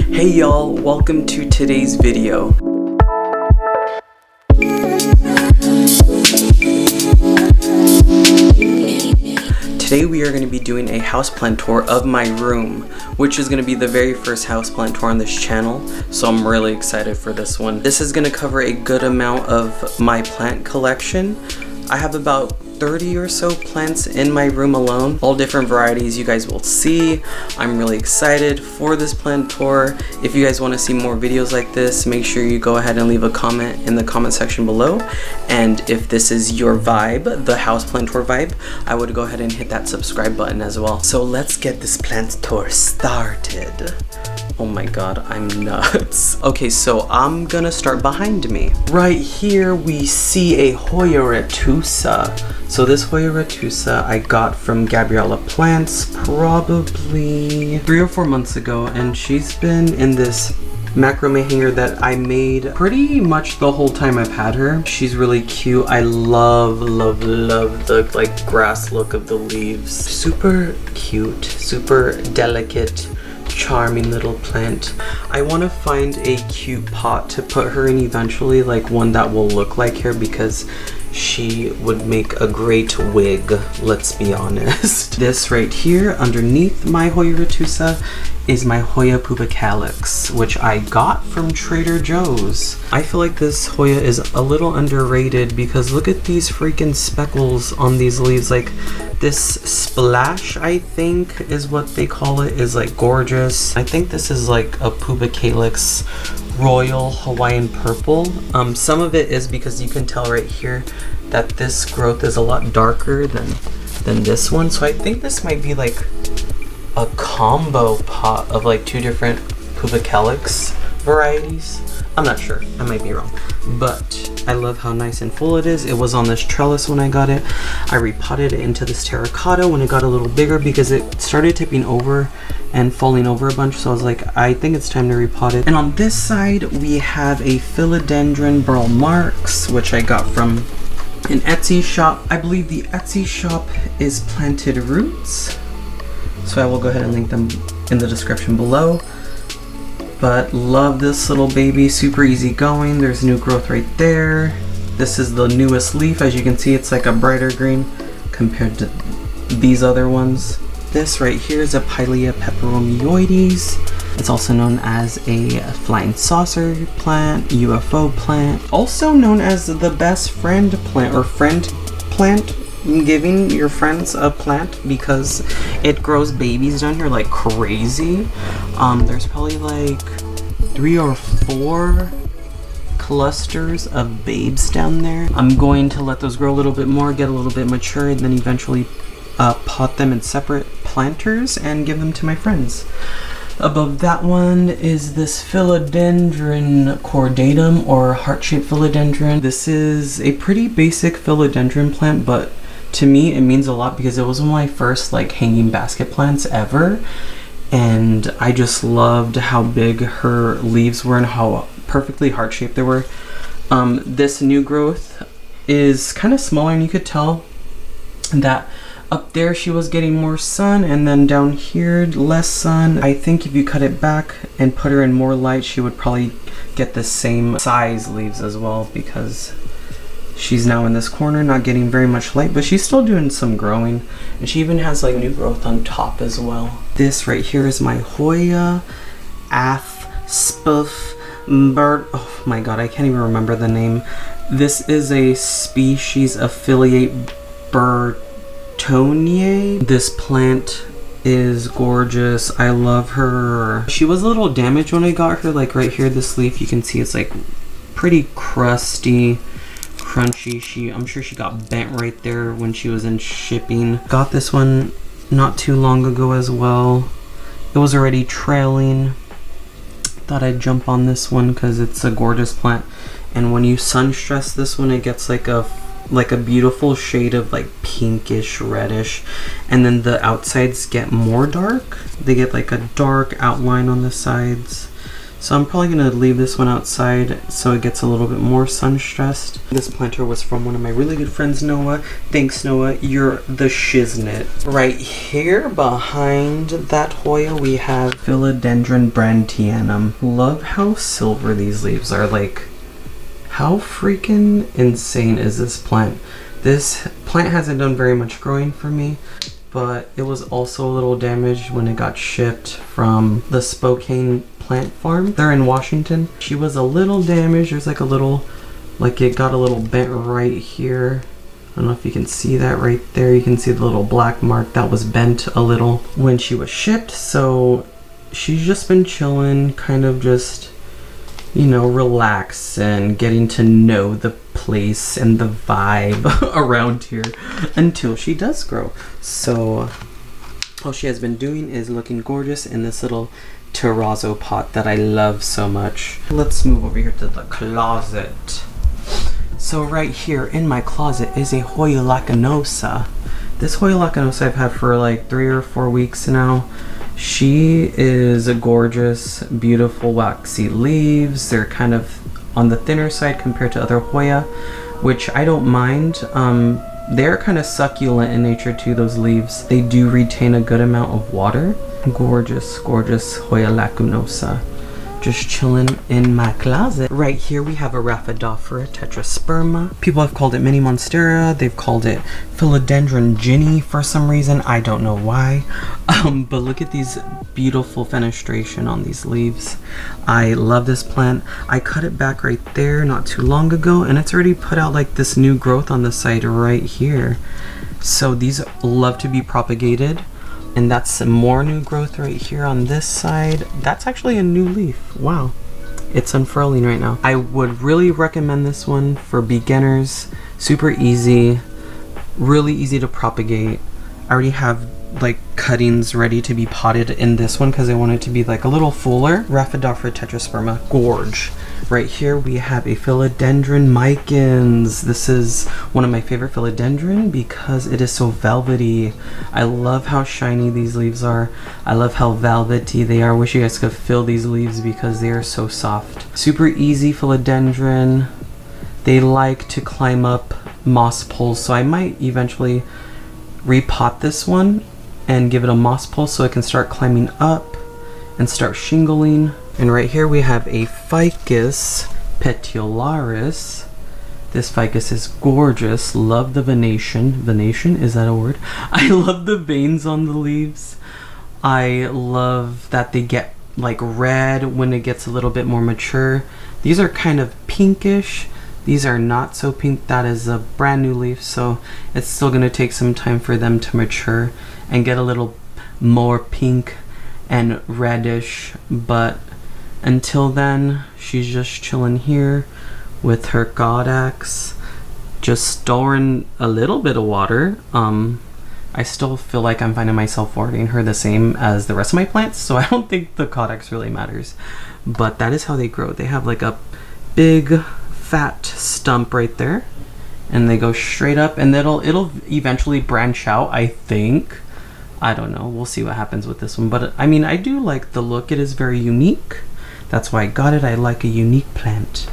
Hey y'all, welcome to today's video. Today we are going to be doing a houseplant tour of my room, which is going to be the very first houseplant tour on this channel, so I'm really excited for this one. This is going to cover a good amount of my plant collection. I have about 30 or so plants in my room alone, all different varieties you guys will see. I'm really excited for this plant tour. If you guys want to see more videos like this, make sure you go ahead and leave a comment in the comment section below. And if this is your vibe, the houseplant tour vibe, I would go ahead and hit that subscribe button as well. So let's get this plant tour started. Oh my god, I'm nuts. Okay, so I'm gonna start behind me. Right here we see a Hoya Ratusa. So this Hoya Ratusa I got from Gabriella Plants probably 3 or 4 months ago, and she's been in this macrame hanger that I made pretty much the whole time I've had her. She's really cute. I love the like grass look of the leaves. Super cute, super delicate, charming little plant. I want to find a cute pot to put her in eventually, like one that will look like her, because she would make a great wig, let's be honest. This right here underneath my Hoya Ratusa is my Hoya Calyx, which I got from Trader Joe's. I feel like this Hoya is a little underrated because look at these freaking speckles on these leaves. Like this splash, I think is what they call it, is like gorgeous. I think this is like a Calyx Royal Hawaiian Purple. Some of it is because you can tell right here that this growth is a lot darker than this one. So I think this might be like a combo pot of like 2 different Calyx varieties. I'm not sure, I might be wrong, but I love how nice and full it is. It was on this trellis when I got it. I repotted it into this terracotta when it got a little bigger because it started tipping over and falling over a bunch, so I was like, I think it's time to repot it. And on this side we have a Philodendron Burl Marks, which I got from an Etsy shop. I believe the Etsy shop is Planted Roots, so I will go ahead and link them in the description below. But love this little baby, super easy going. There's new growth right there. This is the newest leaf. As you can see, it's like a brighter green compared to these other ones. This right here is a Peperomioides. It's also known as a flying saucer plant, UFO plant, also known as the best friend plant or friend plant. Giving your friends a plant because it grows babies down here like crazy. There's probably like 3 or 4 clusters of babes down there. I'm going to let those grow a little bit more, get a little bit mature, and then eventually pot them in separate planters and give them to my friends. Above that one is this Philodendron Cordatum, or heart-shaped philodendron. This is a pretty basic philodendron plant, but to me it means a lot because it was one of my first like hanging basket plants ever, and I just loved how big her leaves were and how perfectly heart-shaped they were. This new growth is kind of smaller, and you could tell that up there she was getting more sun, and then down here less sun. I think if you cut it back and put her in more light, she would probably get the same size leaves as well, because she's now in this corner not getting very much light, but she's still doing some growing, and she even has like new growth on top as well. This right here is my Hoya AF Spuff Bird. Oh my god, I can't even remember the name. This is a species affiliate Burchelli. This plant is gorgeous. I love her. She was a little damaged when I got her. Like right here, this leaf, you can see it's like pretty crusty, crunchy. I'm sure she got bent right there when she was in shipping. Got this one not too long ago as well. It was already trailing. Thought I'd jump on this one because it's a gorgeous plant, and when you sun stress this one, it gets like a beautiful shade of like pinkish reddish, and then the outsides get more dark. They get like a dark outline on the sides. So I'm probably going to leave this one outside so it gets a little bit more sun stressed. This planter was from one of my really good friends, Noah. Thanks, Noah. You're the shiznit. Right here behind that Hoya, we have Philodendron tianum. Love how silver these leaves are. Like, how freaking insane is this plant? This plant hasn't done very much growing for me, but it was also a little damaged when it got shipped from the Spokane plant farm. They're in Washington. She was a little damaged. There's like a little, like it got a little bent right here. I don't know if you can see that right there. You can see the little black mark that was bent a little when she was shipped. So she's just been chilling, kind of just, you know, relax and getting to know the place and the vibe around here until she does grow. So all she has been doing is looking gorgeous in this little terrazzo pot that I love so much. Let's move over here to the closet. So right here in my closet is a Hoya lakunosa. This Hoya lakunosa I've had for like 3 or 4 weeks now. She is a gorgeous, beautiful waxy leaves. They're kind of on the thinner side compared to other Hoya, which I don't mind. They're kind of succulent in nature too, those leaves. They do retain a good amount of water. Gorgeous, gorgeous Hoya lakunosa. Just chilling in my closet. Right here we have a Rhaphidophora tetrasperma. People have called it mini Monstera. They've called it Philodendron ginny for some reason. I don't know why. But look at these beautiful fenestration on these leaves. I love this plant. I cut it back right there not too long ago, and it's already put out like this new growth on the side right here. So these love to be propagated. And that's some more new growth right here on this side. That's actually a new leaf. Wow. It's unfurling right now. I would really recommend this one for beginners. Super easy. Really easy to propagate. I already have like cuttings ready to be potted in this one because I want it to be like a little fuller. Rhaphidophora tetrasperma Gorge. Right here we have a Philodendron Micans. This is one of my favorite philodendron because it is so velvety. I love how shiny these leaves are. I love how velvety they are. I wish you guys could feel these leaves because they are so soft. Super easy philodendron. They like to climb up moss poles, so I might eventually repot this one and give it a moss pole so it can start climbing up and start shingling. And right here we have a Ficus Petularis. This ficus is gorgeous. Love the venation. Venation, is that a word? I love the veins on the leaves. I love that they get like red when it gets a little bit more mature. These are kind of pinkish. These are not so pink. That is a brand new leaf, so it's still going to take some time for them to mature and get a little more pink and reddish, but until then she's just chilling here with her god axe, just storing a little bit of water. I still feel like I'm finding myself watering her the same as the rest of my plants, so I don't think the codex really matters. But that is how they grow. They have like a big fat stump right there, and they go straight up, and it'll eventually branch out, I think. I don't know, we'll see what happens with this one, but I mean, I do like the look. It is very unique. That's why I got it. I like a unique plant.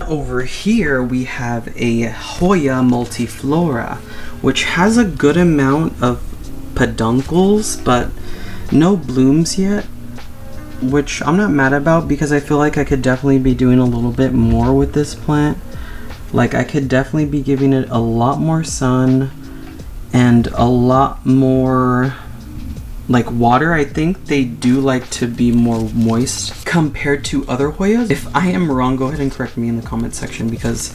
Over here we have a Hoya Multiflora, which has a good amount of peduncles but no blooms yet, which I'm not mad about because I feel like I could definitely be doing a little bit more with this plant. Like I could definitely be giving it a lot more sun and a lot more like water. I think they do like to be more moist compared to other Hoyas. If I am wrong, go ahead and correct me in the comment section because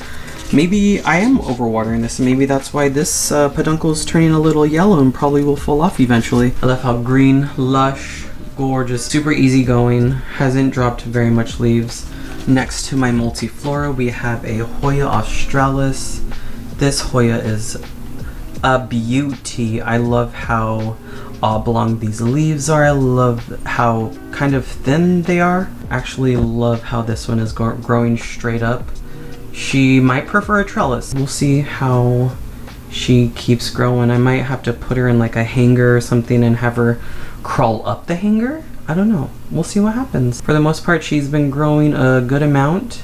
maybe I am overwatering this and maybe that's why this peduncle is turning a little yellow and probably will fall off eventually. I love how green, lush, gorgeous, super easy going, hasn't dropped very much leaves. Next to my Multiflora we have a Hoya Australis. This Hoya is a beauty. I love how oblong these leaves are. I love how kind of thin they are. Actually love how this one is growing straight up. She might prefer a trellis. We'll see how she keeps growing. I might have to put her in like a hanger or something and have her crawl up the hanger. I don't know. We'll see what happens. For the most part, she's been growing a good amount,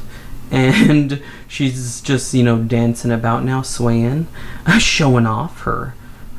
and she's just, you know, dancing about now, swaying, showing off her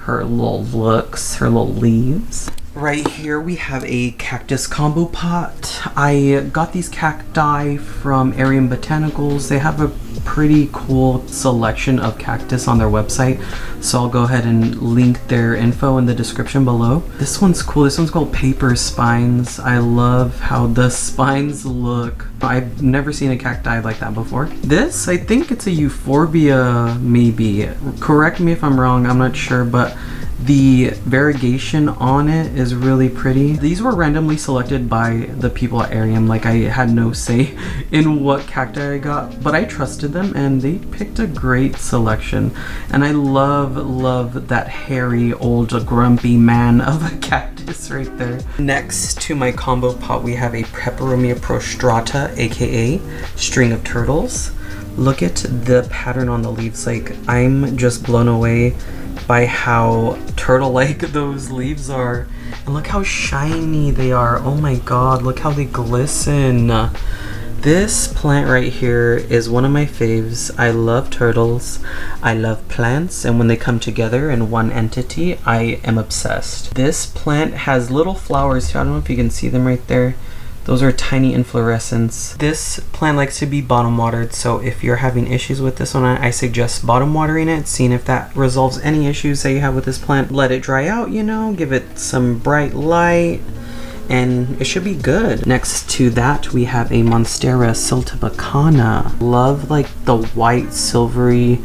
little looks, her little leaves. Right here we have a cactus combo pot. I got these cacti from Arium Botanicals. They have a pretty cool selection of cactus on their website, so I'll go ahead and link their info in the description below. This one's cool. This one's called Paper Spines. I love how the spines look. I've never seen a cacti like that before. This, I think it's a euphorbia, maybe. Correct me if I'm wrong, I'm not sure, but the variegation on it is really pretty. These were randomly selected by the people at Arium. Like, I had no say in what cacti I got, but I trusted them and they picked a great selection. And I love that hairy old grumpy man of a cactus right there. Next to my combo pot we have a Peperomia Prostrata, aka string of turtles. Look at the pattern on the leaves. Like, I'm just blown away by how turtle-like those leaves are. And look how shiny they are. Oh my god, look how they glisten. This plant right here is one of my faves. I love turtles, I love plants, and when they come together in one entity, I am obsessed. This plant has little flowers too. I don't know if you can see them right there. Those are tiny inflorescence. This plant likes to be bottom watered, so if you're having issues with this one, I suggest bottom watering it, seeing if that resolves any issues that you have with this plant. Let it dry out, you know, give it some bright light, and it should be good. Next to that, we have a Monstera siltabakana. Love like the white silvery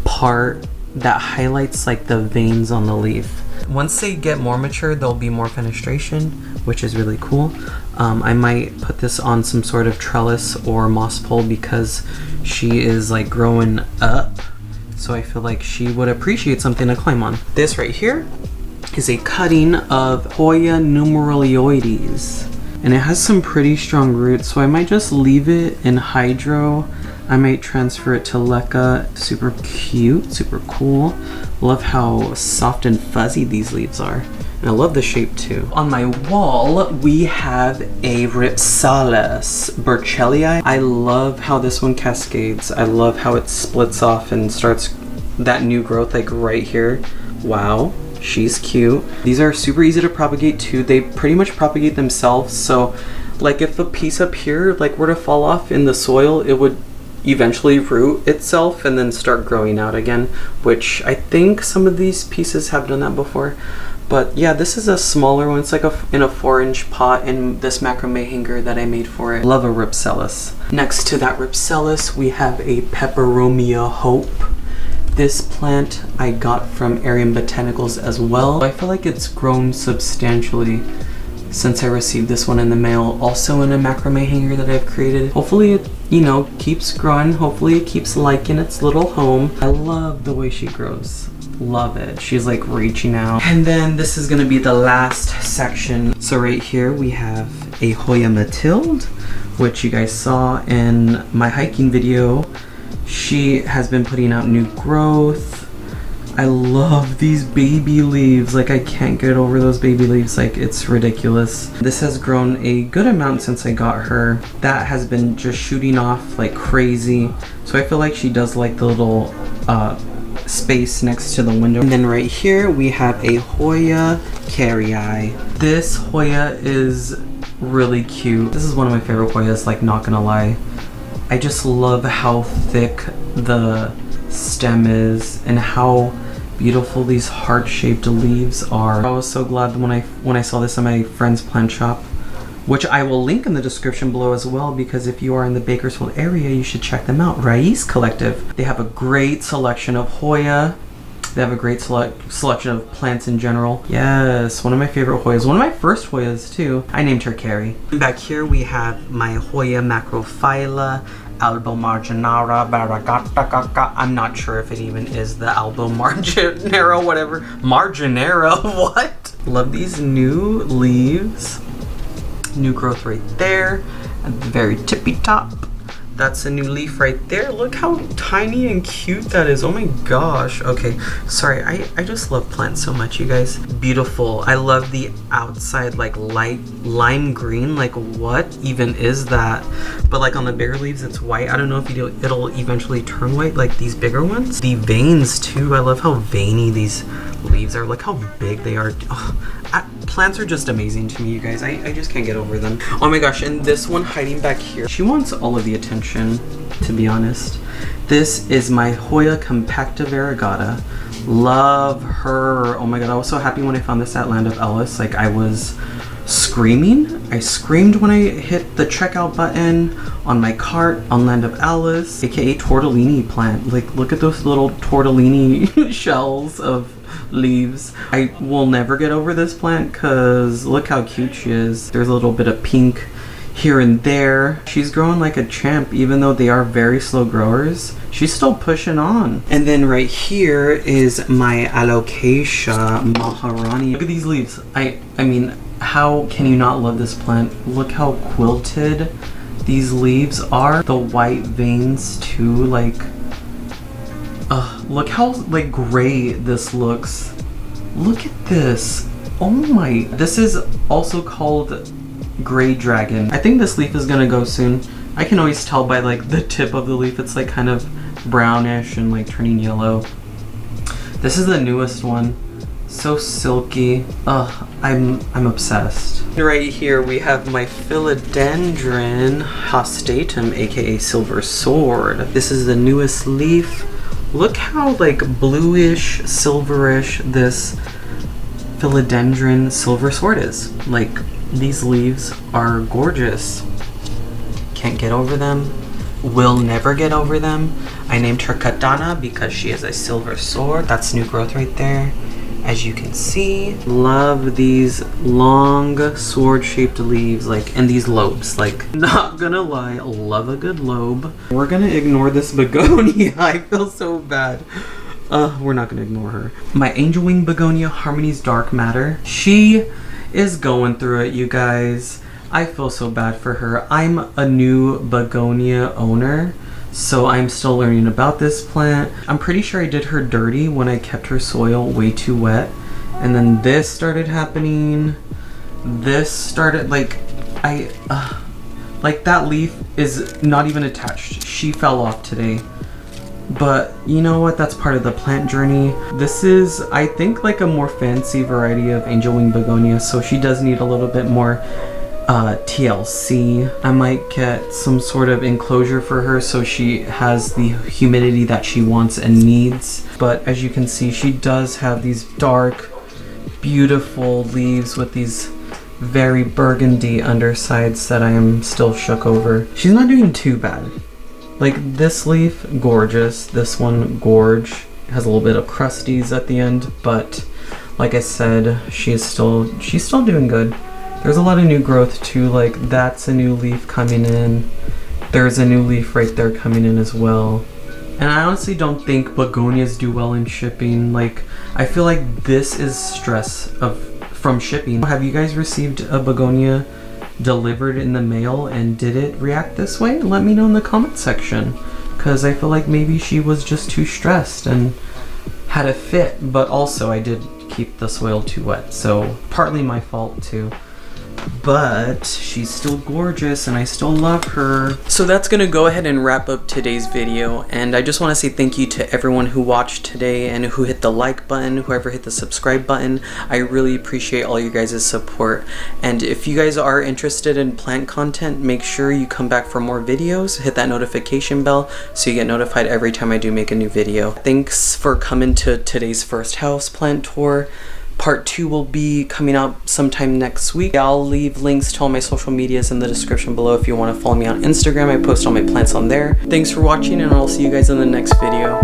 part that highlights like the veins on the leaf. Once they get more mature, there'll be more fenestration, which is really cool. I might put this on some sort of trellis or moss pole because she is like growing up. So I feel like she would appreciate something to climb on. This right here is a cutting of Hoya numeroleoides. And it has some pretty strong roots, so I might just leave it in hydro. I might transfer it to leca. Super cute, super cool. Love how soft and fuzzy these leaves are. And I love the shape too. On my wall, we have a salas, Burchelli Eye. I love how this one cascades. I love how it splits off and starts that new growth like right here. Wow, she's cute. These are super easy to propagate too. They pretty much propagate themselves. So like if a piece up here like were to fall off in the soil, it would eventually root itself and then start growing out again, which I think some of these pieces have done that before. But yeah, this is a smaller one. It's like in a 4-inch pot in this macrame hanger that I made for it. Love a Ripsalis. Next to that Ripsalis, we have a Peperomia Hope. This plant I got from Arium Botanicals as well. I feel like it's grown substantially since I received this one in the mail. Also in a macrame hanger that I've created. Hopefully it, you know, keeps growing. Hopefully it keeps liking its little home. I love the way she grows. Love it. She's like reaching out. And then this is gonna be the last section. So right here we have a Hoya Matilde, which you guys saw in my hiking video. She has been putting out new growth. I love these baby leaves. Like, I can't get over those baby leaves. Like, it's ridiculous. This has grown a good amount since I got her. That has been just shooting off like crazy. So I feel like she does like the little space next to the window. And then right here we have a Hoya Carry Eye. This Hoya is really cute. This is one of my favorite Hoyas, like, not gonna lie. I just love how thick the stem is and how beautiful these heart-shaped leaves are. I was so glad when I saw this in my friend's plant shop, which I will link in the description below as well, because if you are in the Bakersfield area, you should check them out. Raiz Collective. They have a great selection of Hoya. They have a great selection of plants in general. Yes, one of my favorite Hoyas. One of my first Hoyas too. I named her Carrie. Back here we have my Hoya Macrophylla, alba marginara, varagata. I'm not sure if it even is the alba marginara, whatever. Marginara, what? Love these new leaves. New growth right there at the very tippy top. That's a new leaf right there. Look how tiny and cute that is. Oh my gosh. Okay, sorry, I just love plants so much, you guys. Beautiful. I love the outside like light lime green. Like what even is that? But like on the bigger leaves it's white. I don't know if it'll eventually turn white like these bigger ones. The veins too. I love how veiny these leaves are. Look how big they are. Plants are just amazing to me, you guys. I just can't get over them. Oh my gosh, and this one hiding back here, she wants all of the attention, to be honest. This is my Hoya compacta varagata. Love her. Oh my god, I was so happy when I found this at Land of Ellis. Like, I was screaming. I screamed when I hit the checkout button on my cart on Land of Alice, aka tortellini plant. Like, look at those little tortellini shells of leaves. I will never get over this plant because look how cute she is. There's a little bit of pink here and there. She's growing like a champ, even though they are very slow growers. She's still pushing on. And then right here is my Alocasia Maharani. Look at these leaves. I mean, how can you not love this plant? Look how quilted these leaves are. The white veins too, like look how like gray this looks. Look at this. Oh my, this is also called gray dragon. I think this leaf is gonna go soon. I can always tell by like the tip of the leaf. It's like kind of brownish and like turning yellow. This is the newest one. So silky. I'm obsessed. Right here we have my Philodendron Cordatum, aka Silver Sword. This is the newest leaf. Look how like bluish, silverish this Philodendron Silver Sword is. Like, these leaves are gorgeous. Can't get over them. Will never get over them. I named her Katana because she is a silver sword. That's new growth right there. As you can see, love these long sword-shaped leaves, like, and these lobes. Like, not gonna lie, love a good lobe. We're gonna ignore this begonia. I feel so bad. We're not gonna ignore her. My angel wing begonia, Harmony's Dark Matter. She is going through it, you guys. I feel so bad for her. I'm a new begonia owner, so I'm still learning about this plant. I'm pretty sure I did her dirty when I kept her soil way too wet. And then this started happening. This started, like, like that leaf is not even attached. She fell off today. But you know what? That's part of the plant journey. This is, I think, like a more fancy variety of angel wing begonia, so she does need a little bit more TLC. I might get some sort of enclosure for her so she has the humidity that she wants and needs. But as you can see, she does have these dark, beautiful leaves with these very burgundy undersides that I am still shook over. She's not doing too bad. Like this leaf, gorgeous. This one, Gorge. Has a little bit of crusties at the end, but like I said, she's still doing good. There's a lot of new growth too, like that's a new leaf coming in. There's a new leaf right there coming in as well. And I honestly don't think begonias do well in shipping. Like, I feel like this is stress from shipping. Have you guys received a begonia delivered in the mail and did it react this way? Let me know in the comment section, because I feel like maybe she was just too stressed and had a fit. But also I did keep the soil too wet, so partly my fault too. But she's still gorgeous and I still love her. So that's gonna go ahead and wrap up today's video, and I just want to say thank you to everyone who watched today and who hit the like button, whoever hit the subscribe button. I really appreciate all you guys' support, and if you guys are interested in plant content, make sure you come back for more videos. Hit that notification bell so you get notified every time I do make a new video. Thanks for coming to today's first houseplant tour. Part 2 will be coming out sometime next week. I'll leave links to all my social medias in the description below if you want to follow me on Instagram. I post all my plants on there. Thanks for watching, and I'll see you guys in the next video.